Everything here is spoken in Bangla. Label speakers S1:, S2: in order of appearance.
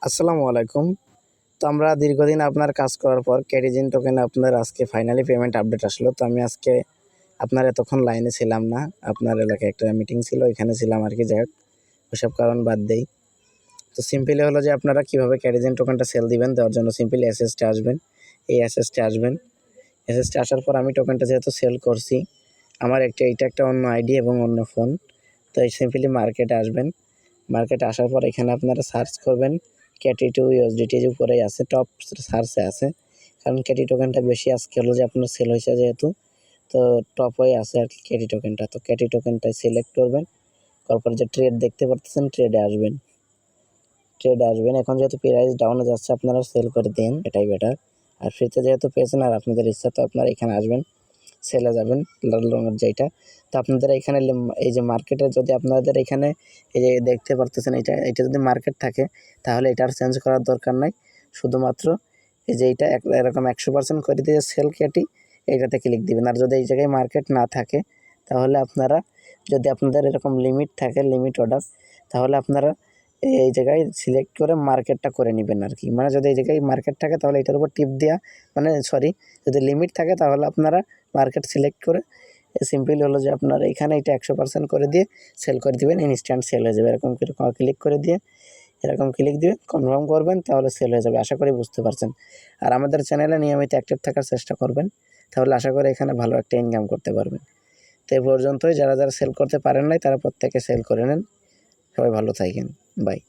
S1: আসসালামু আলাইকুম। তো আমরা দীর্ঘদিন আপনার কাজ করার পর ক্যাটিজেন টোকেনে আপনার আজকে ফাইনালি পেমেন্ট আপডেট আসলো। তো আমি আজকে আপনার এতক্ষণ লাইনে ছিলাম না। আপনার এলাকায় একটা মিটিং ছিল, ওইখানে ছিলাম আরকি। যাই হোক, ওসব কারণ বাদ দেই। তো সিম্পলি হলো যে আপনারা কীভাবে ক্যাটিজেন টোকেনটা সেল দিবেন, দেওয়ার জন্য সিম্পলি এসএসটে আসবেন। এই এসএসটে আসবেন। এসএসটে আসার পর আমি টোকেনটা যেহেতু সেল করছি, আমার এইটা একটা অন্য আইডি এবং অন্য ফোন। তো এই সিম্পলি মার্কেটে আসবেন। মার্কেটে আসার পর এখানে আপনারা সার্চ করবেন ক্যাটি2 ইউএসডিটি উপরেই আছে, টপ সার্চে আছে। কারণ ক্যাটি টোকেনটা বেশি আজকে হলো যে আপনার সেল হয়েছে যেহেতু, তো টপ হয়ে আছে আর কি ক্যাটি টোকেনটা। তো ক্যাটি টোকেনটাই সিলেক্ট করবেন। তারপর যে ট্রেড দেখতে পারতেছেন, ট্রেডে আসবেন। এখন যেহেতু প্রাইস ডাউনে যাচ্ছে, আপনারা সেল করে দিন, এটাই বেটার। আর ফ্রিতে যেহেতু পেয়েছেন আর আপনাদের ইচ্ছা, তো আপনারা এখানে আসবেন, সেলে যাবেন লংয়ের যেইটা। তো আপনাদের এখানে এই যে মার্কেটে যদি আপনাদের এখানে এই যে দেখতে পারতেছেন, এটা যদি মার্কেট থাকে তাহলে এটা আর চেঞ্জ করার দরকার নাই। শুধুমাত্র এই যে এইটা এরকম 100% করে দিয়ে সেল ক্যাটি এইটাতে ক্লিক দিবেন। আর যদি এই জায়গায় মার্কেট না থাকে তাহলে আপনারা, যদি আপনাদের এরকম লিমিট থাকে, লিমিট অর্ডার, তাহলে আপনারা এই জায়গায় সিলেক্ট করে মার্কেটটা করে নেবেন আর কি। মানে যদি এই জায়গায় মার্কেট থাকে তাহলে এটার উপর টিপ দেওয়া, মানে সরি, যদি লিমিট থাকে তাহলে আপনারা মার্কেট সিলেক্ট করে সিম্পল হলো যে আপনারা এখানে এটা 100% করে দিয়ে সেল করে দিবেন, ইনস্ট্যান্ট সেল হয়ে যাবে। এরকম ক্লিক করে দিয়ে এরকম ক্লিক দিয়ে কনফার্ম করবেন, তাহলে সেল হয়ে যাবে। আশা করি বুঝতে পারছেন। আর আমাদের চ্যানেলে নিয়মিত অ্যাক্টিভ থাকার চেষ্টা করবেন, তাহলে আশা করি এখানে ভালো একটা ইনকাম করতে পারবেন। তো এই পর্যন্তই। যারা সেল করতে পারেন নাই তারা প্রত্যেকে সেল করে নেন। সবাই ভালো থাকেন। বাই।